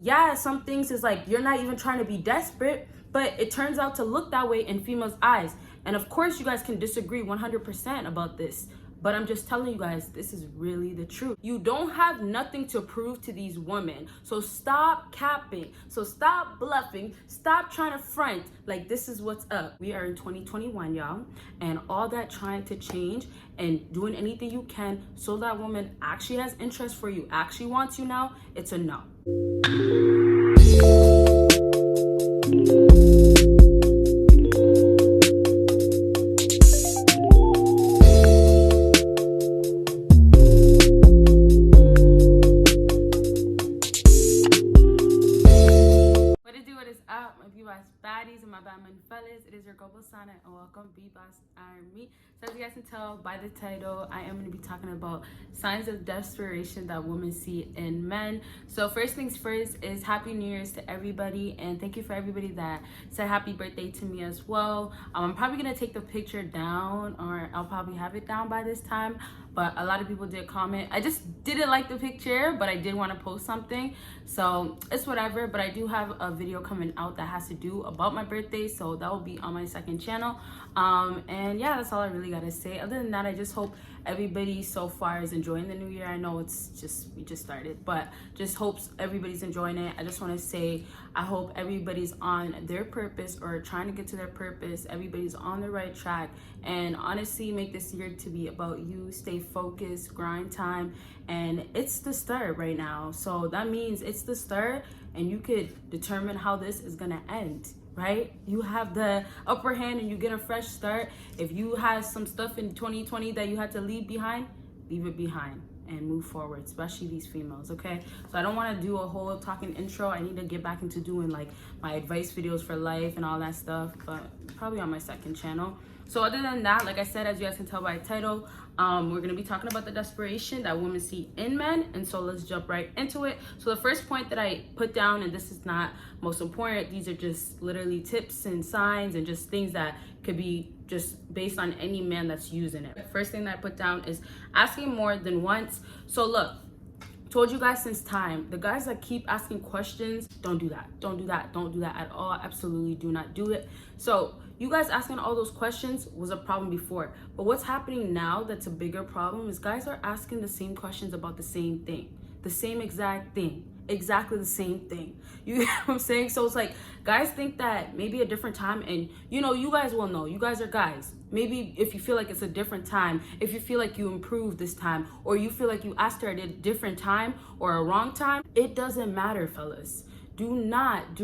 Yeah, some things is like you're not even trying to be desperate, but it turns out to look that way in females' eyes. And of course, you guys can disagree 100% about this, but I'm just telling you guys, this is really the truth. You don't have nothing to prove to these women. So stop capping. So stop bluffing. Stop trying to front like this is what's up. We are in 2021, y'all, and all that trying to change and doing anything you can so that woman actually has interest for you, actually wants you now, it's a no. Baddies and my Batman fellas, it is your girl Bosana and welcome BBossArmy. So as you guys can tell by the title, I am going to be talking about signs of desperation that women see in men. So first things first is Happy New Year's to everybody, and thank you for everybody that said happy birthday to me as well. I'm probably going to take the picture down, or I'll probably have it down by this time, but a lot of people did comment. I just didn't like the picture, but I did want to post something, so it's whatever. But I do have a video coming out that has to do about my birthday, so that will be on my second channel. And yeah, that's all I really gotta say. Other than that, I just hope everybody so far is enjoying the new year. I know it's just, we just started, but just hopes everybody's enjoying it. I just want to say I hope everybody's on their purpose or trying to get to their purpose. Everybody's on the right track, and honestly make this year to be about you. Stay focused, grind time, and it's the start right now. So that means it's the start, and you could determine how this is gonna end, right? You have the upper hand and you get a fresh start. If you had some stuff in 2020 that you had to leave behind, leave it behind and move forward, especially these females, okay? So I don't want to do a whole talking intro. I need to get back into doing like my advice videos for life and all that stuff, but probably on my second channel. So other than that, like I said, as you guys can tell by the title, we're gonna be talking about the desperation that women see in men, and so let's jump right into it. So the first point that I put down, and this is not most important, these are just literally tips and signs and just things that could be just based on any man that's using it. The first thing that I put down is asking more than once. So look, told you guys since time, the guys that keep asking questions, don't do that. Don't do that. Don't do that at all. Absolutely do not do it. So you guys asking all those questions was a problem before, but what's happening now that's a bigger problem is guys are asking the same questions about the same thing, the same exact thing, exactly the same thing. You get what I'm saying? So it's like guys think that maybe a different time, and you know, you guys will know, you guys are guys. Maybe if you feel like it's a different time, if you feel like you improved this time, or you feel like you asked her at a different time or a wrong time, it doesn't matter, fellas. Do not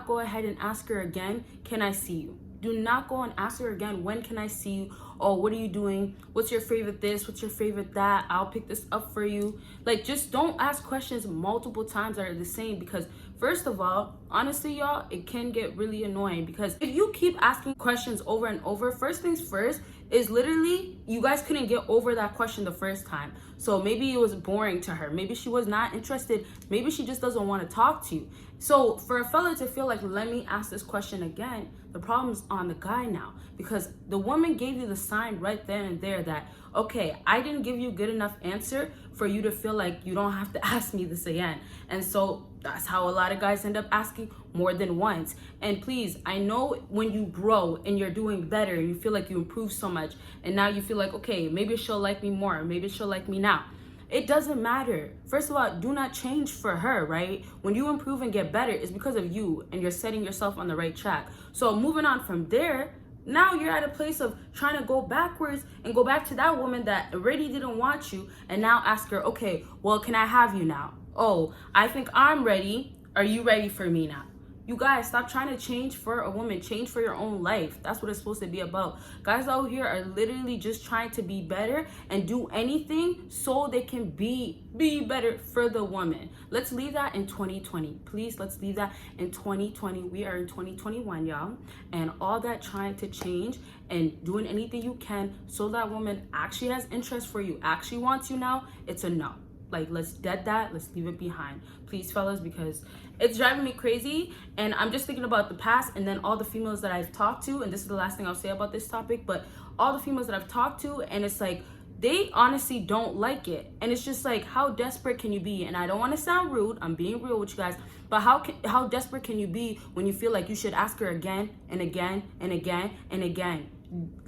go ahead and ask her again, can I see you? Do not go and ask her again, when can I see you? Oh, what are you doing? What's your favorite this? What's your favorite that? I'll pick this up for you. Like, just don't ask questions multiple times that are the same, because first of all, honestly, y'all, it can get really annoying, because if you keep asking questions over and over, first things first is literally you guys couldn't get over that question the first time. So maybe it was boring to her. Maybe she was not interested. Maybe she just doesn't want to talk to you. So for a fella to feel like, let me ask this question again, the problem's on the guy now, because the woman gave you the sign right then and there that, okay, I didn't give you good enough answer for you to feel like you don't have to ask me this again. And so that's how a lot of guys end up asking more than once. And please, I know when you grow and you're doing better, you feel like you improve so much, and now you feel like, okay, maybe she'll like me more, maybe she'll like me now. It doesn't matter. First of all, do not change for her, right? When you improve and get better, it's because of you, and you're setting yourself on the right track. So moving on from there, now you're at a place of trying to go backwards and go back to that woman that already didn't want you, and now ask her, okay, well, can I have you now? Oh, I think I'm ready. Are you ready for me now? You guys, stop trying to change for a woman. Change for your own life. That's what it's supposed to be about. Guys out here are literally just trying to be better and do anything so they can be better for the woman. Let's leave that in 2020. Please, let's leave that in 2020. We are in 2021, y'all. And all that trying to change and doing anything you can so that woman actually has interest for you, actually wants you now, it's a no. Like, let's dead that, let's leave it behind, please, fellas, because it's driving me crazy. And I'm just thinking about the past, and then all the females that I've talked to, and this is the last thing I'll say about this topic, but all the females that I've talked to, and it's like they honestly don't like it. And it's just like, how desperate can you be? And I don't want to sound rude, I'm being real with you guys, But how desperate can you be when you feel like you should ask her again and again and again and again?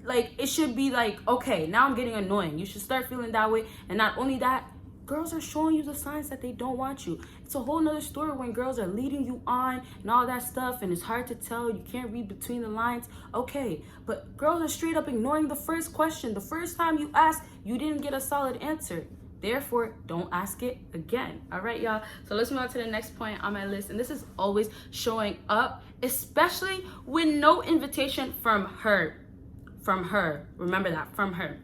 Like, it should be like, okay, now I'm getting annoying. You should start feeling that way. And not only that, girls are showing you the signs that they don't want you. It's a whole nother story when girls are leading you on and all that stuff, and it's hard to tell. You can't read between the lines. Okay, but girls are straight up ignoring the first question. The first time you ask, you didn't get a solid answer. Therefore, don't ask it again. All right, y'all. So let's move on to the next point on my list. And this is always showing up, especially with no invitation from her. From her. Remember that, from her.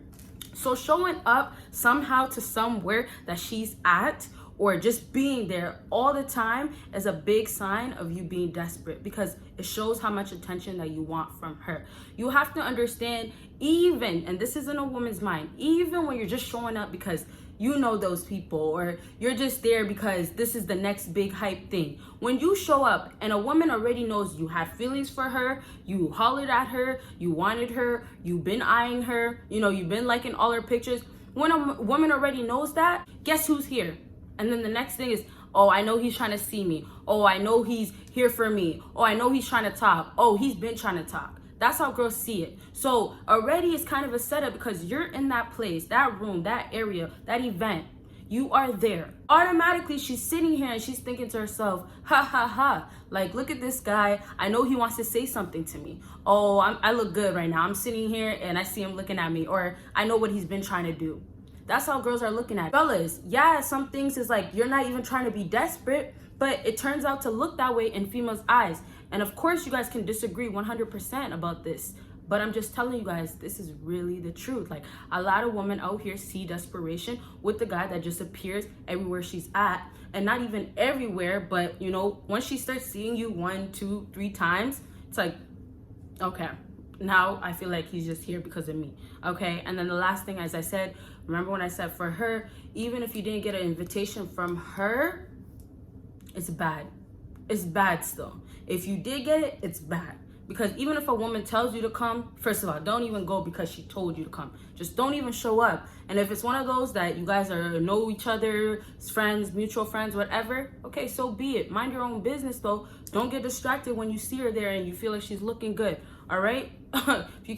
So showing up somehow to somewhere that she's at, or just being there all the time, is a big sign of you being desperate, because it shows how much attention that you want from her. You have to understand, even, and this isn't a woman's mind, even when you're just showing up because you know those people, or you're just there because this is the next big hype thing. When you show up and a woman already knows you had feelings for her, you hollered at her, you wanted her, you've been eyeing her, you know, you've been liking all her pictures. When a woman already knows that, guess who's here? And then the next thing is, oh, I know he's trying to see me. Oh, I know he's here for me. Oh, I know he's trying to talk. Oh, he's been trying to talk. That's how girls see it. So already it's kind of a setup, because you're in that place, that room, that area, that event. You are there. Automatically, she's sitting here and she's thinking to herself, ha ha ha, like, look at this guy. I know he wants to say something to me. Oh, I look good right now. I'm sitting here and I see him looking at me, or I know what he's been trying to do. That's how girls are looking at it. Fellas, yeah, some things is like, you're not even trying to be desperate, but it turns out to look that way in females' eyes. And of course, you guys can disagree 100% about this, but I'm just telling you guys, this is really the truth. Like, a lot of women out here see desperation with the guy that just appears everywhere she's at, and not even everywhere, but you know, once she starts seeing you 1, 2, 3 times, it's like, okay, now I feel like he's just here because of me. Okay, and then the last thing, as I said, remember when I said for her, even if you didn't get an invitation from her, it's bad. It's bad still. If you did get it, it's bad. Because even if a woman tells you to come, first of all, don't even go because she told you to come. Just don't even show up. And if it's one of those that you guys know each other, friends, mutual friends, whatever, okay, so be it. Mind your own business though. Don't get distracted when you see her there and you feel like she's looking good. All right? If you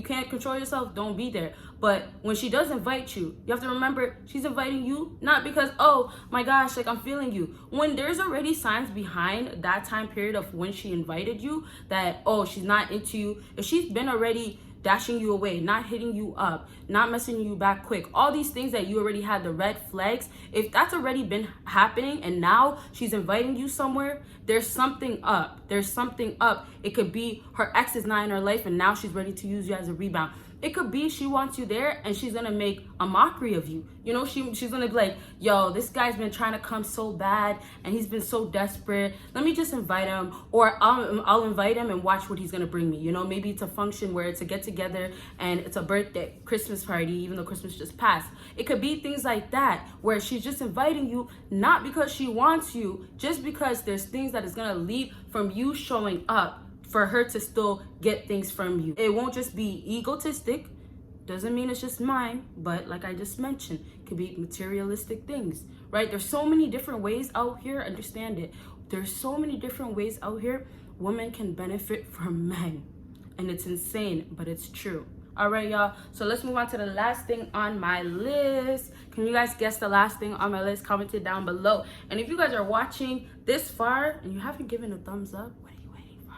can't control yourself, don't be there. But when she does invite you, you have to remember she's inviting you not because, oh my gosh, like, I'm feeling you. When there's already signs behind that time period of when she invited you that, oh, she's not into you. If she's been already dashing you away, not hitting you up, not messaging you back quick, all these things that you already had the red flags, if that's already been happening and now she's inviting you somewhere, there's something up. There's something up. It could be her ex is not in her life and now she's ready to use you as a rebound. It could be she wants you there and she's gonna make a mockery of you. You know, she's gonna be like, yo, this guy's been trying to come so bad and he's been so desperate. Let me just invite him, or I'll invite him and watch what he's gonna bring me. You know, maybe it's a function where it's a get together and it's a birthday, Christmas party, even though Christmas just passed. It could be things like that where she's just inviting you, not because she wants you, just because there's things that is gonna lead from you showing up for her to still get things from you. It won't just be egotistic. Doesn't mean it's just mine, but like I just mentioned, it could be materialistic things, right? There's so many different ways out here, understand it. There's so many different ways out here women can benefit from men. And it's insane, but it's true. All right, y'all. So let's move on to the last thing on my list. Can you guys guess the last thing on my list? Comment it down below. And if you guys are watching this far and you haven't given a thumbs up, what are you waiting for?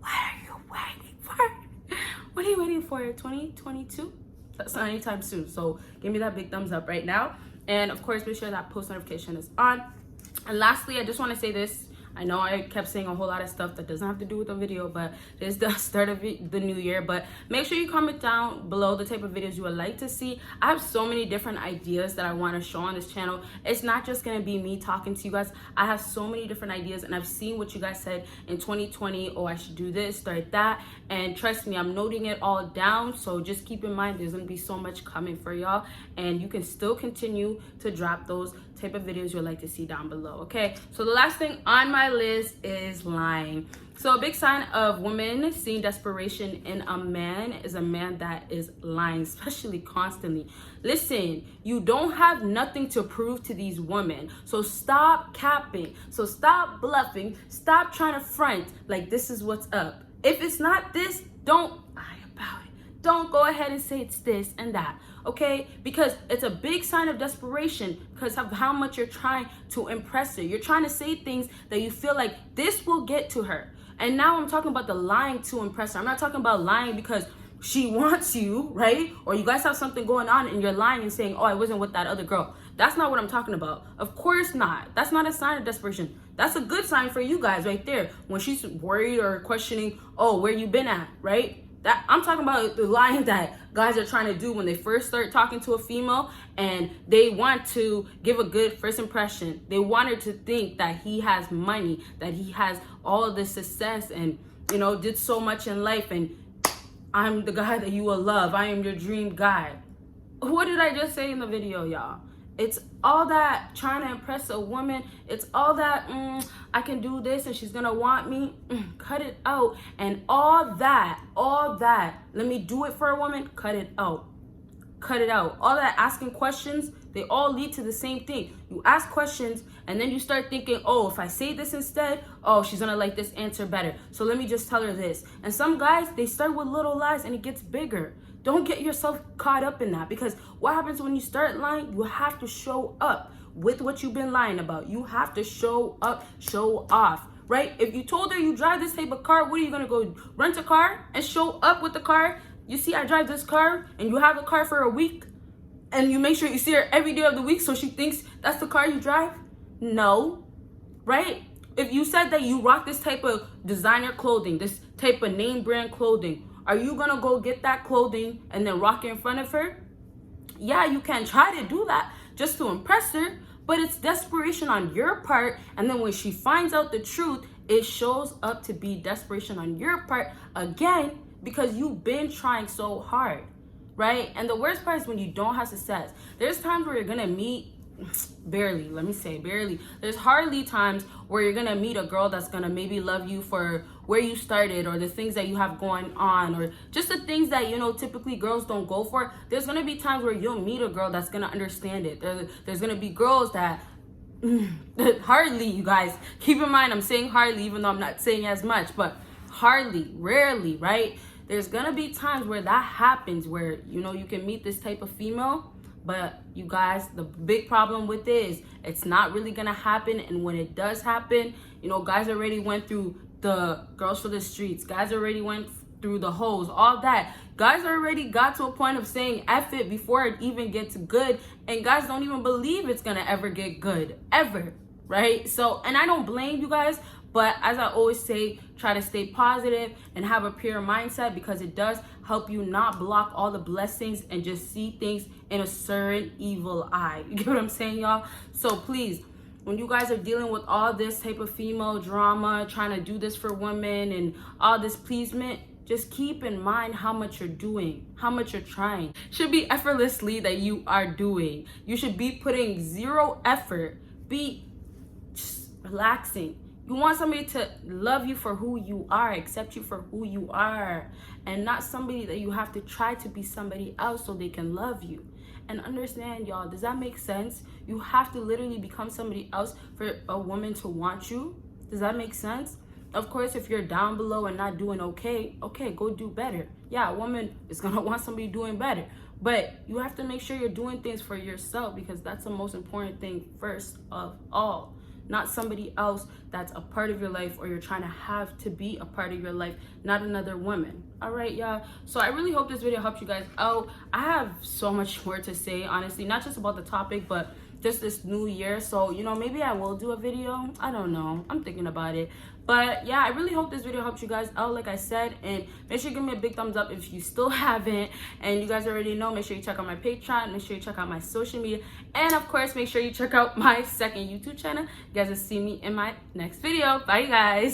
What are you waiting for? What are you waiting for? 2022? That's not anytime soon. So give me that big thumbs up right now. And of course, make sure that post notification is on. And lastly, I just want to say this. I know I kept saying a whole lot of stuff that doesn't have to do with the video, but it's the start of the new year. But make sure you comment down below the type of videos you would like to see. I have so many different ideas that I want to show on this channel. It's not just going to be me talking to you guys. I have so many different ideas, and I've seen what you guys said in 2020. Oh, I should do this, start that. And trust me, I'm noting it all down. So just keep in mind, there's going to be so much coming for y'all, and you can still continue to drop those type of videos you'd like to see down below. Okay, so the last thing on my list is lying. So a big sign of women seeing desperation in a man is a man that is lying, especially constantly. Listen, you don't have nothing to prove to these women. So stop capping. So stop bluffing. Stop trying to front like this is what's up. If it's not this, don't lie about it. Don't go ahead and say it's this and that, okay? Because it's a big sign of desperation because of how much you're trying to impress her. You're trying to say things that you feel like this will get to her. And now I'm talking about the lying to impress her. I'm not talking about lying because she wants you, right? Or you guys have something going on and you're lying and saying, oh, I wasn't with that other girl. That's not what I'm talking about. Of course not. That's not a sign of desperation. That's a good sign for you guys right there. When she's worried or questioning, oh, where you been at, right? That I'm talking about the lying that guys are trying to do when they first start talking to a female and they want to give a good first impression. They want her to think that he has money, that he has all of this success and, you know, did so much in life and I'm the guy that you will love. I am your dream guy. What did I just say in the video, y'all? It's all that trying to impress a woman. It's all that, I can do this and she's gonna want me. Cut it out. And all that, let me do it for a woman, cut it out. Cut it out. All that asking questions, they all lead to the same thing. You ask questions and then you start thinking, oh, if I say this instead, oh, she's gonna like this answer better. So let me just tell her this. And some guys, they start with little lies and it gets bigger. Don't get yourself caught up in that because what happens when you start lying, you have to show up with what you've been lying about. You have to show up, show off, right? If you told her you drive this type of car, what are you gonna go rent a car and show up with the car? You see, I drive this car and you have the car for a week and you make sure you see her every day of the week so she thinks that's the car you drive? No, right? If you said that you rock this type of designer clothing, this type of name brand clothing, are you gonna go get that clothing and then rock it in front of her? Yeah, you can try to do that just to impress her, but it's desperation on your part. And then when she finds out the truth, it shows up to be desperation on your part again because you've been trying so hard, right? And the worst part is when you don't have success. There's times where you're gonna meet barely, let me say barely. There's hardly times where you're gonna meet a girl that's gonna maybe love you for where you started or the things that you have going on or just the things that, you know, typically girls don't go for. There's gonna be times where you'll meet a girl that's gonna understand it. There's gonna be girls that hardly, you guys, keep in mind I'm saying hardly even though I'm not saying as much, but hardly, rarely, right? There's gonna be times where that happens where, you know, you can meet this type of female. But you guys, the big problem with it is it's not really gonna happen. And when it does happen, you know, guys already went through the girls for the streets. Guys already went through the hoes, all that. Guys already got to a point of saying F it before it even gets good. And guys don't even believe it's gonna ever get good, ever, right? So, and I don't blame you guys, but as I always say, try to stay positive and have a pure mindset because it does help you not block all the blessings and just see things in a certain evil eye. You get what I'm saying, y'all? So please, when you guys are dealing with all this type of female drama, trying to do this for women and all this pleasement, just keep in mind how much you're doing, how much you're trying. Should be effortlessly that you are doing. You should be putting zero effort. Be just relaxing. You want somebody to love you for who you are, accept you for who you are, and not somebody that you have to try to be somebody else so they can love you. And understand, y'all, does that make sense? You have to literally become somebody else for a woman to want you. Does that make sense? Of course, if you're down below and not doing okay, go do better. Yeah, a woman is gonna want somebody doing better. But you have to make sure you're doing things for yourself because that's the most important thing first of all. Not somebody else that's a part of your life or you're trying to have to be a part of your life, not another woman. All right, y'all. So I really hope this video helped you guys out. I have so much more to say, honestly, not just about the topic, but just this new year. So, you know, maybe I will do a video. I don't know. I'm thinking about it. But yeah, I really hope this video helped you guys out, like I said. And make sure you give me a big thumbs up if you still haven't. And you guys already know, make sure you check out my Patreon. Make sure you check out my social media. And of course, make sure you check out my second YouTube channel. You guys will see me in my next video. Bye, guys.